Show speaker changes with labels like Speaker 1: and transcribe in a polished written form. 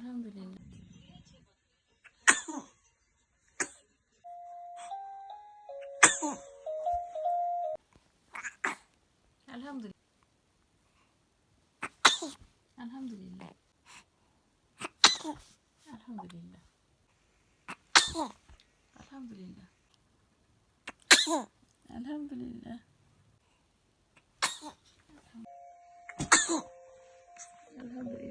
Speaker 1: Elhamdülillah. Elhamdülillah. Elhamdülillah. Elhamdülillah. Elhamdülillah. Elhamdülillah. Elhamdülillah.